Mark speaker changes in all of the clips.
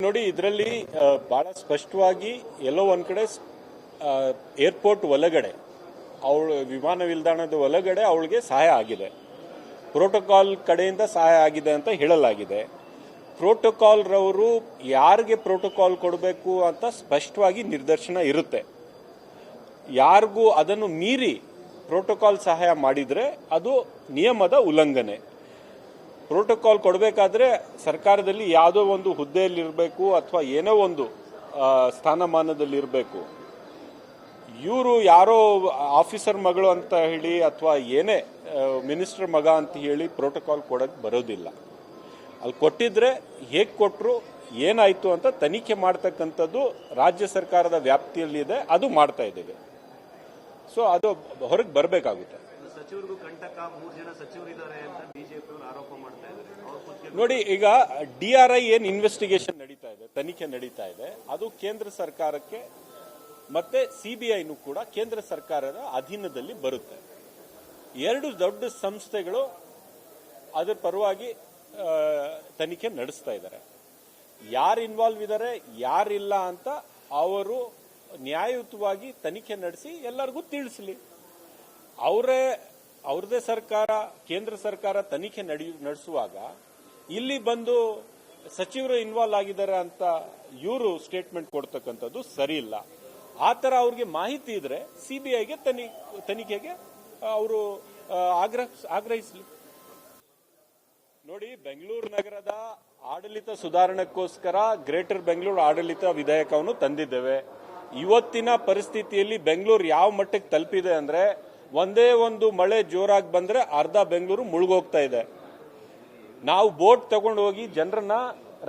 Speaker 1: ನೋಡಿ, ಇದರಲ್ಲಿ ಬಹಳ ಸ್ಪಷ್ಟವಾಗಿ ಎಲ್ಲೋ ಒಂದ್ ಕಡೆ ಏರ್ಪೋರ್ಟ್ ಒಳಗಡೆ ಅವಳು ವಿಮಾನ ನಿಲ್ದಾಣದ ಒಳಗಡೆ ಅವಳಿಗೆ ಸಹಾಯ ಆಗಿದೆ. ಪ್ರೋಟೋಕಾಲ್ ಕಡೆಯಿಂದ ಸಹಾಯ ಆಗಿದೆ ಅಂತ ಹೇಳಲಾಗಿದೆ. ಪ್ರೋಟೋಕಾಲ್ ರವರು ಯಾರಿಗೆ ಪ್ರೋಟೋಕಾಲ್ ಕೊಡಬೇಕು ಅಂತ ಸ್ಪಷ್ಟವಾಗಿ ನಿರ್ದೇಶನ ಇರುತ್ತೆ. ಯಾರಿಗೂ ಅದನ್ನು ಮೀರಿ ಪ್ರೋಟೋಕಾಲ್ ಸಹಾಯ ಮಾಡಿದ್ರೆ ಅದು ನಿಯಮದ ಉಲ್ಲಂಘನೆ. ಪ್ರೋಟೋಕಾಲ್ ಕೊಡಬೇಕಾದ್ರೆ ಸರ್ಕಾರದಲ್ಲಿ ಯಾವುದೋ ಒಂದು ಹುದ್ದೆಯಲ್ಲಿರಬೇಕು ಅಥವಾ ಏನೋ ಒಂದು ಸ್ಥಾನಮಾನದಲ್ಲಿರಬೇಕು. ಇವರು ಯಾರೋ ಆಫೀಸರ್ ಮಗಳು ಅಂತ ಹೇಳಿ ಅಥವಾ ಏನೇ ಮಿನಿಸ್ಟರ್ ಮಗ ಅಂತ ಹೇಳಿ ಪ್ರೋಟೋಕಾಲ್ ಕೊಡಕ್ಕೆ ಬರೋದಿಲ್ಲ. ಅಲ್ಲಿ ಕೊಟ್ಟಿದ್ರೆ ಹೇಗೆ ಕೊಟ್ಟರು, ಏನಾಯ್ತು ಅಂತ ತನಿಖೆ ಮಾಡ್ತಕ್ಕಂಥದ್ದು ರಾಜ್ಯ ಸರ್ಕಾರದ ವ್ಯಾಪ್ತಿಯಲ್ಲಿದೆ, ಅದು ಮಾಡ್ತಾ ಇದ್ದೇವೆ. ಸೊ ಅದು ಹೊರಗೆ ಬರಬೇಕಾಗುತ್ತೆ.
Speaker 2: ಸಚಿವರಿಗೂ ಕಂಟಕ 3 ಜನ ಸಚಿವರಿದ್ದಾರೆ ಅಂತ ಬಿಜೆಪಿ ಅವರು ಆರೋಪ ಮಾಡ್ತಾ ಇದ್ದಾರೆ.
Speaker 1: ನೋಡಿ, ಈಗ DRI ಏನ್ ಇನ್ವೆಸ್ಟಿಗೇಷನ್ ನಡೀತಾ ಇದೆ, ತನಿಖೆ ನಡೀತಾ ಇದೆ, ಅದು ಕೇಂದ್ರ ಸರ್ಕಾರಕ್ಕೆ ಮತ್ತೆ CBIನೂ ಕೂಡ ಕೇಂದ್ರ ಸರ್ಕಾರದ ಅಧೀನದಲ್ಲಿ ಬರುತ್ತೆ. ಎರಡು ದೊಡ್ಡ ಸಂಸ್ಥೆಗಳು ಅದರ ಪರವಾಗಿ ತನಿಖೆ ನಡೆಸ್ತಾ ಇದ್ದಾರೆ. ಯಾರು ಇನ್ವಾಲ್ವ್ ಇದ್ದಾರೆ, ಯಾರಿಲ್ಲ ಅಂತ ಅವರು ನ್ಯಾಯಯುತವಾಗಿ ತನಿಖೆ ನಡೆಸಿ ಎಲ್ಲರಿಗೂ ತಿಳಿಸಲಿ. ಅವ್ರದೇ ಸರ್ಕಾರ, ಕೇಂದ್ರ ಸರ್ಕಾರ ತನಿಖೆ ನಡೆಸುವಾಗ ಇಲ್ಲಿ ಬಂದು ಸಚಿವರು ಇನ್ವಾಲ್ವ್ ಆಗಿದ್ದಾರೆ ಅಂತ ಇವರು ಸ್ಟೇಟ್ಮೆಂಟ್ ಕೊಡ್ತಕ್ಕಂಥದ್ದು ಸರಿ ಇಲ್ಲ. ಆ ತರ ಅವ್ರಿಗೆ ಮಾಹಿತಿ ಇದ್ರೆ CBIಗೆ ತನಿಖೆಗೆ ಅವರು ಆಗ್ರಹಿಸಲಿ. ನೋಡಿ, ಬೆಂಗಳೂರು ನಗರದ ಆಡಳಿತ ಸುಧಾರಣೆಗೋಸ್ಕರ ಗ್ರೇಟರ್ ಬೆಂಗಳೂರು ಆಡಳಿತ ವಿಧೇಯಕವನ್ನು ತಂದಿದ್ದೇವೆ. ಇವತ್ತಿನ ಪರಿಸ್ಥಿತಿಯಲ್ಲಿ ಬೆಂಗಳೂರು ಯಾವ ಮಟ್ಟಕ್ಕೆ ತಲುಪಿದೆ ಅಂದ್ರೆ, ಒಂದೇ ಒಂದು ಮಳೆ ಜೋರಾಗಿ ಬಂದ್ರೆ ಅರ್ಧ ಬೆಂಗಳೂರು ಮುಳುಗೋಗ್ತಾ ಇದೆ. ನಾವು ಬೋಟ್ ತಗೊಂಡು ಹೋಗಿ ಜನರನ್ನ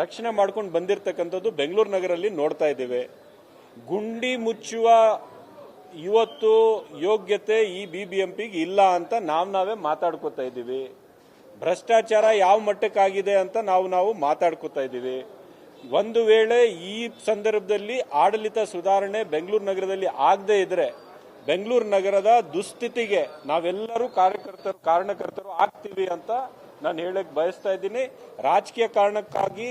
Speaker 1: ರಕ್ಷಣೆ ಮಾಡ್ಕೊಂಡು ಬಂದಿರತಕ್ಕಂಥದ್ದು ಬೆಂಗಳೂರು ನಗರಲ್ಲಿ ನೋಡ್ತಾ ಇದ್ದೇವೆ. ಗುಂಡಿ ಮುಚ್ಚುವ ಇವತ್ತು ಯೋಗ್ಯತೆ ಈ BBMPಗೆ ಇಲ್ಲ ಅಂತ ನಾವೇ ಮಾತಾಡ್ಕೋತಾ ಇದ್ದೀವಿ. ಭ್ರಷ್ಟಾಚಾರ ಯಾವ ಮಟ್ಟಕ್ಕಾಗಿದೆ ಅಂತ ನಾವು ಮಾತಾಡ್ಕೋತಾ ಇದ್ದೀವಿ. ಒಂದು ವೇಳೆ ಈ ಸಂದರ್ಭದಲ್ಲಿ ಆಡಳಿತ ಸುಧಾರಣೆ ಬೆಂಗಳೂರು ನಗರದಲ್ಲಿ ಆಗದೆ ಇದ್ರೆ ಬೆಂಗಳೂರು ನಗರದ ದುಸ್ಥಿತಿಗೆ ನಾವೆಲ್ಲರೂ ಕಾರಣಕರ್ತರು ಆಗ್ತೀವಿ ಅಂತ ನಾನು ಹೇಳಕ್ ಬಯಸ್ತಾ ಇದ್ದೀನಿ. ರಾಜಕೀಯ ಕಾರಣಕ್ಕಾಗಿ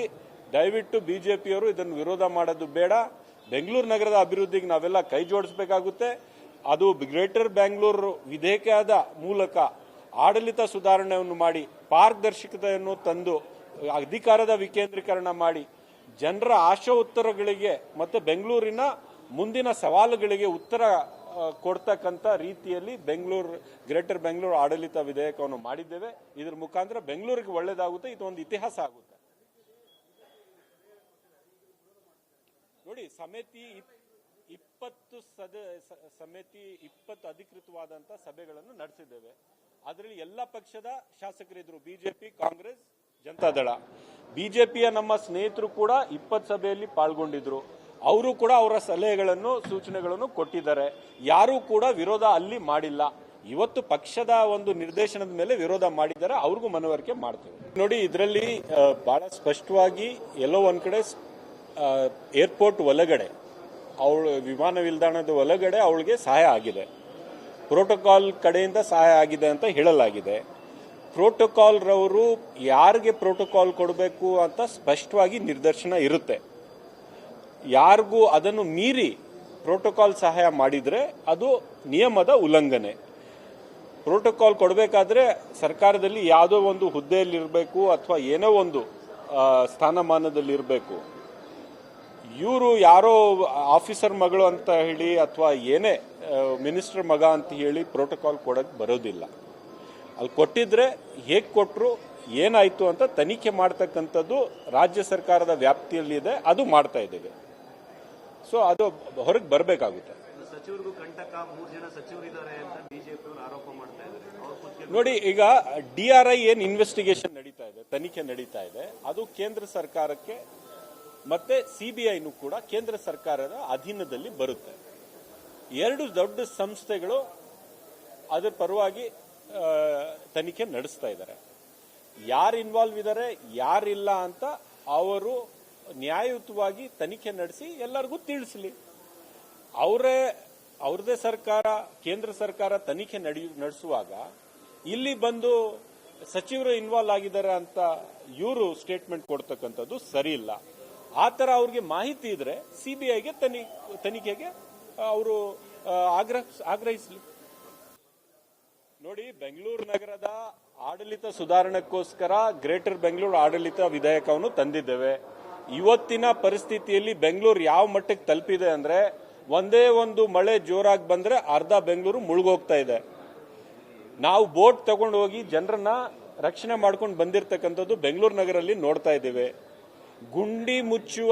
Speaker 1: ದಯವಿಟ್ಟು ಬಿಜೆಪಿಯವರು ಇದನ್ನು ವಿರೋಧ ಮಾಡೋದು ಬೇಡ. ಬೆಂಗಳೂರು ನಗರದ ಅಭಿವೃದ್ಧಿಗೆ ನಾವೆಲ್ಲ ಕೈ ಜೋಡಿಸಬೇಕಾಗುತ್ತೆ. ಅದು ಗ್ರೇಟರ್ ಬೆಂಗಳೂರು ವಿಧೇಯಕದ ಮೂಲಕ ಆಡಳಿತ ಸುಧಾರಣೆಯನ್ನು ಮಾಡಿ, ಪಾರದರ್ಶಕತೆಯನ್ನು ತಂದು, ಅಧಿಕಾರದ ವಿಕೇಂದ್ರೀಕರಣ ಮಾಡಿ, ಜನರ ಆಶಾ ಉತ್ತರಗಳಿಗೆ ಮತ್ತೆ ಬೆಂಗಳೂರಿನ ಮುಂದಿನ ಸವಾಲುಗಳಿಗೆ ಉತ್ತರ ಕೊಡ್ತಕ್ಕಂಥ ರೀತಿಯಲ್ಲಿ ಗ್ರೇಟರ್ ಬೆಂಗಳೂರು ಆಡಳಿತ ವಿಧೇಯಕವನ್ನು ಮಾಡಿದ್ದೇವೆ. ಇದರ ಮುಖಾಂತರ ಬೆಂಗಳೂರಿಗೆ ಒಳ್ಳೆಯದಾಗುತ್ತೆ, ಇದೊಂದು ಇತಿಹಾಸ ಆಗುತ್ತೆ. ನೋಡಿ, ಸಮಿತಿ 20 ಅಧಿಕೃತವಾದಂತಹ ಸಭೆಗಳನ್ನು ನಡೆಸಿದ್ದೇವೆ. ಅದರಲ್ಲಿ ಎಲ್ಲ ಪಕ್ಷದ ಶಾಸಕರಿದ್ರು, ಬಿಜೆಪಿ, ಕಾಂಗ್ರೆಸ್, ಜನತಾದಳ. ಬಿಜೆಪಿಯ ನಮ್ಮ ಸ್ನೇಹಿತರು ಕೂಡ 20 ಸಭೆಯಲ್ಲಿ ಪಾಲ್ಗೊಂಡಿದ್ರು. ಅವರು ಕೂಡ ಅವರ ಸಲಹೆಗಳನ್ನು, ಸೂಚನೆಗಳನ್ನು ಕೊಟ್ಟಿದ್ದಾರೆ. ಯಾರೂ ಕೂಡ ವಿರೋಧ ಅಲ್ಲಿ ಮಾಡಿಲ್ಲ. ಇವತ್ತು ಪಕ್ಷದ ಒಂದು ನಿರ್ದೇಶನದ ಮೇಲೆ ವಿರೋಧ ಮಾಡಿದ್ದಾರೆ, ಅವ್ರಿಗೂ ಮನವರಿಕೆ ಮಾಡ್ತೇವೆ. ನೋಡಿ, ಇದರಲ್ಲಿ ಬಹಳ ಸ್ಪಷ್ಟವಾಗಿ ಎಲ್ಲೋ ಒಂದ್ ಕಡೆ ಏರ್ಪೋರ್ಟ್ ಒಳಗಡೆ ಅವಳು ವಿಮಾನ ನಿಲ್ದಾಣದ ಒಳಗಡೆ ಅವಳಿಗೆ ಸಹಾಯ ಆಗಿದೆ. ಪ್ರೋಟೋಕಾಲ್ ಕಡೆಯಿಂದ ಸಹಾಯ ಆಗಿದೆ ಅಂತ ಹೇಳಲಾಗಿದೆ. ಪ್ರೋಟೋಕಾಲ್ ರವರು ಯಾರಿಗೆ ಪ್ರೋಟೋಕಾಲ್ ಕೊಡಬೇಕು ಅಂತ ಸ್ಪಷ್ಟವಾಗಿ ನಿರ್ದೇಶನ ಇರುತ್ತೆ. ಯಾರಿಗೂ ಅದನ್ನು ಮೀರಿ ಪ್ರೋಟೋಕಾಲ್ ಸಹಾಯ ಮಾಡಿದ್ರೆ ಅದು ನಿಯಮದ ಉಲ್ಲಂಘನೆ. ಪ್ರೋಟೋಕಾಲ್ ಕೊಡಬೇಕಾದ್ರೆ ಸರ್ಕಾರದಲ್ಲಿ ಯಾವುದೋ ಒಂದು ಹುದ್ದೆಯಲ್ಲಿರಬೇಕು ಅಥವಾ ಏನೋ ಒಂದು ಸ್ಥಾನಮಾನದಲ್ಲಿರಬೇಕು. ಇವರು ಯಾರೋ ಆಫೀಸರ್ ಮಗಳು ಅಂತ ಹೇಳಿ ಅಥವಾ ಏನೇ ಮಿನಿಸ್ಟರ್ ಮಗ ಅಂತ ಹೇಳಿ ಪ್ರೋಟೋಕಾಲ್ ಕೊಡಕ್ಕೆ ಬರೋದಿಲ್ಲ. ಅಲ್ಲಿ ಕೊಟ್ಟಿದ್ರೆ ಹೇಗೆ ಕೊಟ್ಟರು, ಏನಾಯ್ತು ಅಂತ ತನಿಖೆ ಮಾಡ್ತಕ್ಕಂಥದ್ದು ರಾಜ್ಯ ಸರ್ಕಾರದ ವ್ಯಾಪ್ತಿಯಲ್ಲಿದೆ, ಅದು ಮಾಡ್ತಾ ಇದ್ದೇವೆ. ಸೊ ಅದು ಹೊರಗೆ ಬರಬೇಕಾಗುತ್ತೆ.
Speaker 2: ಸಚಿವರಿಗೂ ಕಂಟಕ 3 ಜನ ಸಚಿವರಿದ್ದಾರೆ ಅಂತ ಬಿಜೆಪಿ ಅವರು ಆರೋಪ ಮಾಡ್ತಾ ಇದ್ದಾರೆ.
Speaker 1: ನೋಡಿ, ಈಗ DRI ಏನ್ ಇನ್ವೆಸ್ಟಿಗೇಷನ್ ನಡೀತಾ ಇದೆ, ತನಿಖೆ ನಡೀತಾ ಇದೆ, ಅದು ಕೇಂದ್ರ ಸರ್ಕಾರಕ್ಕೆ ಮತ್ತೆ CBIನೂ ಕೂಡ ಕೇಂದ್ರ ಸರ್ಕಾರದ ಅಧೀನದಲ್ಲಿ ಬರುತ್ತೆ. ಎರಡು ದೊಡ್ಡ ಸಂಸ್ಥೆಗಳು ಅದರ ಪರವಾಗಿ ತನಿಖೆ ನಡೆಸ್ತಾ ಇದ್ದಾರೆ. ಯಾರು ಇನ್ವಾಲ್ವ್ ಇದ್ದಾರೆ, ಯಾರಿಲ್ಲ ಅಂತ ಅವರು ನ್ಯಾಯಯುತವಾಗಿ ತನಿಖೆ ನಡೆಸಿ ಎಲ್ಲರಿಗೂ ತಿಳಿಸಲಿ. ಅವ್ರದೇ ಸರ್ಕಾರ, ಕೇಂದ್ರ ಸರ್ಕಾರ ತನಿಖೆ ನಡೆಸುವಾಗ ಇಲ್ಲಿ ಬಂದು ಸಚಿವರು ಇನ್ವಾಲ್ವ್ ಆಗಿದ್ದಾರೆ ಅಂತ ಇವರು ಸ್ಟೇಟ್ಮೆಂಟ್ ಕೊಡ್ತಕ್ಕಂಥದ್ದು ಸರಿ ಇಲ್ಲ. ಆ ತರ ಅವ್ರಿಗೆ ಮಾಹಿತಿ ಇದ್ರೆ ಸಿಬಿಐಗೆ ತನಿಖೆಗೆ ಅವರು ಆಗ್ರಹಿಸಲಿ. ನೋಡಿ, ಬೆಂಗಳೂರು ನಗರದ ಆಡಳಿತ ಸುಧಾರಣೆಗೋಸ್ಕರ ಗ್ರೇಟರ್ ಬೆಂಗಳೂರು ಆಡಳಿತ ವಿಧೇಯಕವನ್ನು ತಂದಿದ್ದೇವೆ. ಇವತ್ತಿನ ಪರಿಸ್ಥಿತಿಯಲ್ಲಿ ಬೆಂಗಳೂರು ಯಾವ ಮಟ್ಟಕ್ಕೆ ತಲುಪಿದೆ ಅಂದ್ರೆ, ಒಂದೇ ಒಂದು ಮಳೆ ಜೋರಾಗಿ ಬಂದ್ರೆ ಅರ್ಧ ಬೆಂಗಳೂರು ಮುಳುಗೋಗ್ತಾ ಇದೆ. ನಾವು ಬೋಟ್ ತಗೊಂಡು ಹೋಗಿ ಜನರನ್ನ ರಕ್ಷಣೆ ಮಾಡ್ಕೊಂಡು ಬಂದಿರತಕ್ಕಂಥದ್ದು ಬೆಂಗಳೂರು ನಗರಲ್ಲಿ ನೋಡ್ತಾ ಇದ್ದೇವೆ. ಗುಂಡಿ ಮುಚ್ಚುವ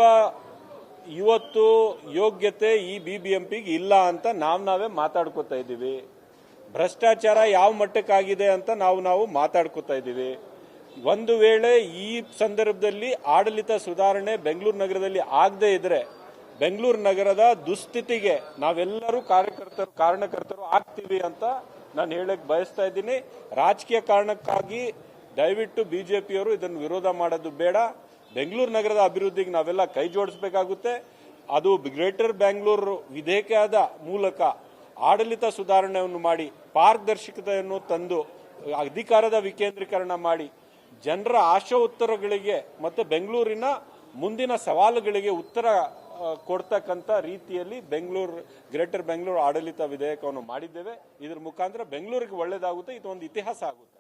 Speaker 1: ಇವತ್ತು ಯೋಗ್ಯತೆ ಈ ಬಿಬಿಎಂಪಿಗೆ ಇಲ್ಲ ಅಂತ ನಾವೇ ಮಾತಾಡ್ಕೋತಾ ಇದ್ದೀವಿ. ಭ್ರಷ್ಟಾಚಾರ ಯಾವ ಮಟ್ಟಕ್ಕಾಗಿದೆ ಅಂತ ನಾವು ಮಾತಾಡ್ಕೋತಾ ಇದ್ದೀವಿ. ಒಂದು ವೇಳೆ ಈ ಸಂದರ್ಭದಲ್ಲಿ ಆಡಳಿತ ಸುಧಾರಣೆ ಬೆಂಗಳೂರು ನಗರದಲ್ಲಿ ಆಗದೆ ಇದ್ರೆ ಬೆಂಗಳೂರು ನಗರದ ದುಸ್ಥಿತಿಗೆ ನಾವೆಲ್ಲರೂ ಕಾರಣಕರ್ತರು ಆಗ್ತೀವಿ ಅಂತ ನಾನು ಹೇಳಕ್ ಬಯಸ್ತಾ ಇದ್ದೀನಿ. ರಾಜಕೀಯ ಕಾರಣಕ್ಕಾಗಿ ದಯವಿಟ್ಟು ಬಿಜೆಪಿಯವರು ಇದನ್ನು ವಿರೋಧ ಮಾಡೋದು ಬೇಡ. ಬೆಂಗಳೂರು ನಗರದ ಅಭಿವೃದ್ಧಿಗೆ ನಾವೆಲ್ಲ ಕೈ ಜೋಡಿಸಬೇಕಾಗುತ್ತೆ. ಅದು ಗ್ರೇಟರ್ ಬೆಂಗಳೂರು ವಿಧೇಯಕದ ಮೂಲಕ ಆಡಳಿತ ಸುಧಾರಣೆಯನ್ನು ಮಾಡಿ, ಪಾರದರ್ಶಕತೆಯನ್ನು ತಂದು, ಅಧಿಕಾರದ ವಿಕೇಂದ್ರೀಕರಣ ಮಾಡಿ, ಜನರ ಆಶಾ ಉತ್ತರಗಳಿಗೆ ಮತ್ತೆ ಬೆಂಗಳೂರಿನ ಮುಂದಿನ ಸವಾಲುಗಳಿಗೆ ಉತ್ತರ ಕೊಡ್ತಕ್ಕಂಥ ರೀತಿಯಲ್ಲಿ ಗ್ರೇಟರ್ ಬೆಂಗಳೂರು ಆಡಳಿತ ವಿಧೇಯಕವನ್ನು ಮಾಡಿದ್ದೇವೆ. ಇದರ ಮುಖಾಂತರ ಬೆಂಗಳೂರಿಗೆ ಒಳ್ಳೇದಾಗುತ್ತೆ, ಇದೊಂದು ಇತಿಹಾಸ ಆಗುತ್ತೆ.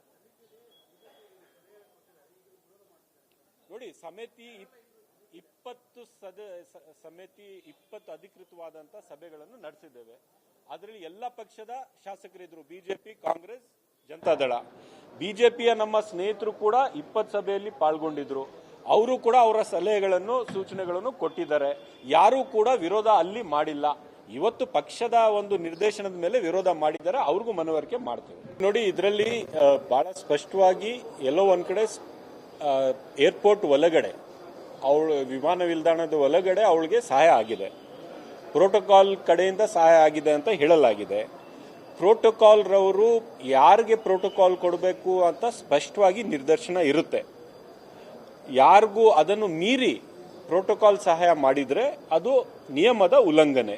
Speaker 1: ನೋಡಿ, ಸಮಿತಿ 20 ಅಧಿಕೃತವಾದಂತ ಸಭೆಗಳನ್ನು ನಡೆಸಿದ್ದೇವೆ. ಅದರಲ್ಲಿ ಎಲ್ಲ ಪಕ್ಷದ ಶಾಸಕರಿದ್ರು, ಬಿಜೆಪಿ, ಕಾಂಗ್ರೆಸ್, ಜನತಾದಳ. ಬಿಜೆಪಿಯ ನಮ್ಮ ಸ್ನೇಹಿತರು ಕೂಡ 20 ಸಭೆಯಲ್ಲಿ ಪಾಲ್ಗೊಂಡಿದ್ರು. ಅವರು ಕೂಡ ಅವರ ಸಲಹೆಗಳನ್ನು, ಸೂಚನೆಗಳನ್ನು ಕೊಟ್ಟಿದ್ದಾರೆ. ಯಾರೂ ಕೂಡ ವಿರೋಧ ಅಲ್ಲಿ ಮಾಡಿಲ್ಲ. ಇವತ್ತು ಪಕ್ಷದ ಒಂದು ನಿರ್ದೇಶನದ ಮೇಲೆ ವಿರೋಧ ಮಾಡಿದ್ದಾರೆ, ಅವ್ರಿಗೂ ಮನವರಿಕೆ ಮಾಡ್ತೇವೆ. ನೋಡಿ, ಇದರಲ್ಲಿ ಬಹಳ ಸ್ಪಷ್ಟವಾಗಿ ಎಲ್ಲೋ ಒಂದ್ ಕಡೆ ಏರ್ಪೋರ್ಟ್ ಒಳಗಡೆ, ಅವಳು ವಿಮಾನ ನಿಲ್ದಾಣದ ಒಳಗಡೆ ಅವಳಿಗೆ ಸಹಾಯ ಆಗಿದೆ, ಪ್ರೋಟೋಕಾಲ್ ಕಡೆಯಿಂದ ಸಹಾಯ ಆಗಿದೆ ಅಂತ ಹೇಳಲಾಗಿದೆ. ಪ್ರೋಟೋಕಾಲ್ ರವರು ಯಾರಿಗೆ ಪ್ರೋಟೋಕಾಲ್ ಕೊಡಬೇಕು ಅಂತ ಸ್ಪಷ್ಟವಾಗಿ ನಿರ್ದೇಶನ ಇರುತ್ತೆ. ಯಾರಿಗೂ ಅದನ್ನು ಮೀರಿ ಪ್ರೋಟೋಕಾಲ್ ಸಹಾಯ ಮಾಡಿದ್ರೆ ಅದು ನಿಯಮದ ಉಲ್ಲಂಘನೆ.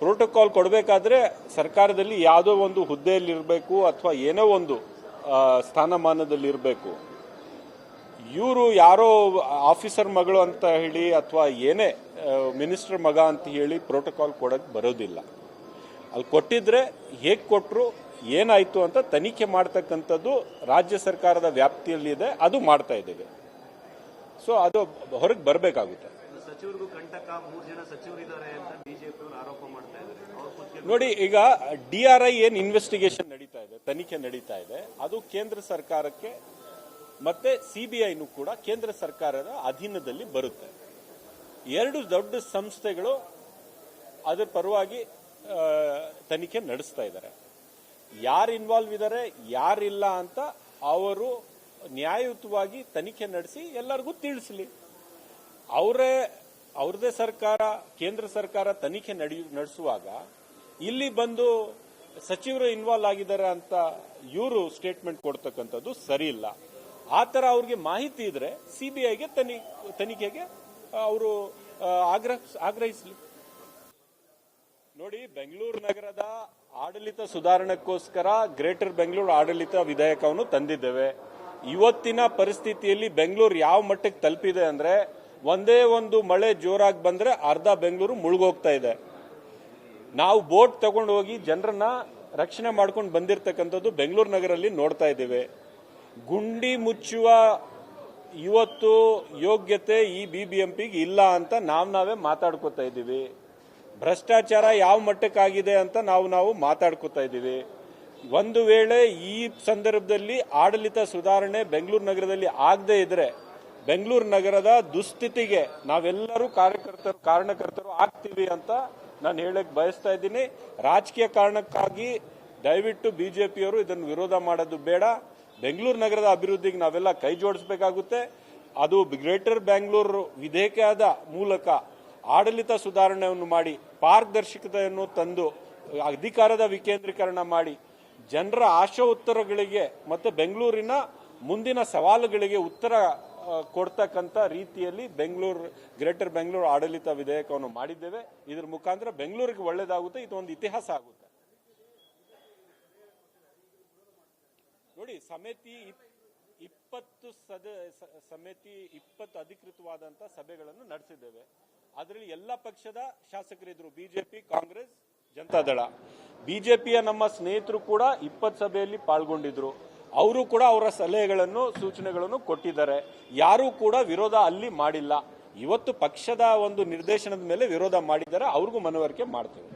Speaker 1: ಪ್ರೋಟೋಕಾಲ್ ಕೊಡಬೇಕಾದ್ರೆ ಸರ್ಕಾರದಲ್ಲಿ ಯಾವುದೋ ಒಂದು ಹುದ್ದೆಯಲ್ಲಿರಬೇಕು ಅಥವಾ ಏನೋ ಒಂದು ಸ್ಥಾನಮಾನದಲ್ಲಿರಬೇಕು. ಇವರು ಯಾರೋ ಆಫೀಸರ್ ಮಗಳು ಅಂತ ಹೇಳಿ ಅಥವಾ ಏನೇ ಮಿನಿಸ್ಟರ್ ಮಗ ಅಂತ ಹೇಳಿ ಪ್ರೋಟೋಕಾಲ್ ಕೊಡಕ್ಕೆ ಬರೋದಿಲ್ಲ. ಅಲ್ಲಿ ಕೊಟ್ಟಿದ್ರೆ ಹೇಗೆ ಕೊಟ್ಟರು, ಏನಾಯ್ತು ಅಂತ ತನಿಖೆ ಮಾಡ್ತಕ್ಕಂಥದ್ದು ರಾಜ್ಯ ಸರ್ಕಾರದ ವ್ಯಾಪ್ತಿಯಲ್ಲಿದೆ, ಅದು ಮಾಡ್ತಾ ಇದ್ದೇವೆ. ಸೊ ಅದು ಹೊರಗೆ ಬರಬೇಕಾಗುತ್ತೆ.
Speaker 2: ಸಚಿವರಿಗೂ ಕಂಟಕ 3 ಜನ ಸಚಿವರಿದ್ದಾರೆ ಅಂತ ಬಿಜೆಪಿ ಆರೋಪ ಮಾಡ್ತಾ ಇದ್ದಾರೆ.
Speaker 1: ನೋಡಿ, ಈಗ DRI ಏನ್ ಇನ್ವೆಸ್ಟಿಗೇಷನ್ ನಡೀತಾ ಇದೆ, ತನಿಖೆ ನಡೀತಾ ಇದೆ, ಅದು ಕೇಂದ್ರ ಸರ್ಕಾರಕ್ಕೆ ಮತ್ತೆ ಸಿಬಿಐನು ಕೂಡ ಕೇಂದ್ರ ಸರ್ಕಾರದ ಅಧೀನದಲ್ಲಿ ಬರುತ್ತೆ. 2 ದೊಡ್ಡ ಸಂಸ್ಥೆಗಳು ಅದರ ಪರವಾಗಿ ತನಿಖೆ ನಡೆಸ್ತಾ ಇದ್ದಾರೆ. ಯಾರು ಇನ್ವಾಲ್ವ್ ಇದ್ದಾರೆ, ಯಾರಿಲ್ಲ ಅಂತ ಅವರು ನ್ಯಾಯಯುತವಾಗಿ ತನಿಖೆ ನಡೆಸಿ ಎಲ್ಲರಿಗೂ ತಿಳಿಸಲಿ. ಅವ್ರದೇ ಸರ್ಕಾರ, ಕೇಂದ್ರ ಸರ್ಕಾರ ತನಿಖೆ ನಡೆಸುವಾಗ ಇಲ್ಲಿ ಬಂದು ಸಚಿವರು ಇನ್ವಾಲ್ವ್ ಆಗಿದ್ದಾರೆ ಅಂತ ಇವರು ಸ್ಟೇಟ್ಮೆಂಟ್ ಕೊಡ್ತಕ್ಕಂಥದ್ದು ಸರಿ ಇಲ್ಲ. ಆ ತರ ಅವ್ರಿಗೆ ಮಾಹಿತಿ ಇದ್ರೆ ಸಿಬಿಐಗೆ ತನಿಖೆಗೆ ಅವರು ಆಗ್ರಹಿಸಲಿ. ನೋಡಿ, ಬೆಂಗಳೂರು ನಗರದ ಆಡಳಿತ ಸುಧಾರಣೆಗೋಸ್ಕರ ಗ್ರೇಟರ್ ಬೆಂಗಳೂರು ಆಡಳಿತ ವಿಧೇಯಕವನ್ನು ತಂದಿದ್ದೇವೆ. ಇವತ್ತಿನ ಪರಿಸ್ಥಿತಿಯಲ್ಲಿ ಬೆಂಗಳೂರು ಯಾವ ಮಟ್ಟಕ್ಕೆ ತಲುಪಿದೆ ಅಂದ್ರೆ, ಒಂದೇ ಒಂದು ಮಳೆ ಜೋರಾಗಿ ಬಂದ್ರೆ ಅರ್ಧ ಬೆಂಗಳೂರು ಮುಳುಗೋಗ್ತಾ ಇದೆ. ನಾವು ಬೋಟ್ ತಗೊಂಡು ಹೋಗಿ ಜನರನ್ನ ರಕ್ಷಣೆ ಮಾಡ್ಕೊಂಡು ಬಂದಿರತಕ್ಕಂಥದ್ದು ಬೆಂಗಳೂರು ನಗರಲ್ಲಿ ನೋಡ್ತಾ ಇದ್ದೇವೆ. ಗುಂಡಿ ಮುಚ್ಚುವ ಇವತ್ತು ಯೋಗ್ಯತೆ ಈ ಬಿಬಿಎಂಪಿಗೆ ಇಲ್ಲ ಅಂತ ನಾವೇ ಮಾತಾಡ್ಕೋತಾ ಇದ್ದೀವಿ. ಭ್ರಷ್ಟಾಚಾರ ಯಾವ ಮಟ್ಟಕ್ಕಾಗಿದೆ ಅಂತ ನಾವು ಮಾತಾಡ್ಕೋತಾ ಇದ್ದೀವಿ. ಒಂದು ವೇಳೆ ಈ ಸಂದರ್ಭದಲ್ಲಿ ಆಡಳಿತ ಸುಧಾರಣೆ ಬೆಂಗಳೂರು ನಗರದಲ್ಲಿ ಆಗದೆ ಇದ್ರೆ ಬೆಂಗಳೂರು ನಗರದ ದುಸ್ಥಿತಿಗೆ ನಾವೆಲ್ಲರೂ ಕಾರಣಕರ್ತರು ಆಗ್ತೀವಿ ಅಂತ ನಾನು ಹೇಳಕ್ ಬಯಸ್ತಾ ಇದ್ದೀನಿ. ರಾಜಕೀಯ ಕಾರಣಕ್ಕಾಗಿ ದಯವಿಟ್ಟು ಬಿಜೆಪಿಯವರು ಇದನ್ನು ವಿರೋಧ ಮಾಡೋದು ಬೇಡ. ಬೆಂಗಳೂರು ನಗರದ ಅಭಿವೃದ್ಧಿಗೆ ನಾವೆಲ್ಲ ಕೈ ಜೋಡಿಸಬೇಕಾಗುತ್ತೆ. ಅದು ಗ್ರೇಟರ್ ಬೆಂಗಳೂರು ವಿಧೇಯಕದ ಮೂಲಕ ಆಡಳಿತ ಸುಧಾರಣೆಯನ್ನು ಮಾಡಿ, ಪಾರದರ್ಶಕತೆಯನ್ನು ತಂದು, ಅಧಿಕಾರದ ವಿಕೇಂದ್ರೀಕರಣ ಮಾಡಿ, ಜನರ ಆಶಾ ಉತ್ತರಗಳಿಗೆ ಮತ್ತೆ ಬೆಂಗಳೂರಿನ ಮುಂದಿನ ಸವಾಲುಗಳಿಗೆ ಉತ್ತರ ಕೊಡ್ತಕ್ಕಂಥ ರೀತಿಯಲ್ಲಿ ಗ್ರೇಟರ್ ಬೆಂಗಳೂರು ಆಡಳಿತ ವಿಧೇಯಕವನ್ನು ಮಾಡಿದ್ದೇವೆ. ಇದರ ಮುಖಾಂತರ ಬೆಂಗಳೂರಿಗೆ ಒಳ್ಳೇದಾಗುತ್ತೆ, ಇದೊಂದು ಇತಿಹಾಸ ಆಗುತ್ತೆ. ನೋಡಿ, ಸಮಿತಿ 20 ಸಮಿತಿ 20 ಅಧಿಕೃತವಾದಂತ ಸಭೆಗಳನ್ನು ನಡೆಸಿದ್ದೇವೆ. ಅದರಲ್ಲಿ ಎಲ್ಲ ಪಕ್ಷದ ಶಾಸಕರಿದ್ರು, ಬಿಜೆಪಿ, ಕಾಂಗ್ರೆಸ್, ಜನತಾದಳ. ಬಿಜೆಪಿಯ ನಮ್ಮ ಸ್ನೇಹಿತರು ಕೂಡ 20 ಸಭೆಯಲ್ಲಿ ಪಾಲ್ಗೊಂಡಿದ್ರು. ಅವರು ಕೂಡ ಅವರ ಸಲಹೆಗಳನ್ನು, ಸೂಚನೆಗಳನ್ನು ಕೊಟ್ಟಿದ್ದಾರೆ. ಯಾರೂ ಕೂಡ ವಿರೋಧ ಅಲ್ಲಿ ಮಾಡಿಲ್ಲ. ಇವತ್ತು ಪಕ್ಷದ ಒಂದು ನಿರ್ದೇಶನದ ಮೇಲೆ ವಿರೋಧ ಮಾಡಿದ್ದಾರೆ, ಅವ್ರಿಗೂ ಮನವರಿಕೆ ಮಾಡ್ತೇವೆ.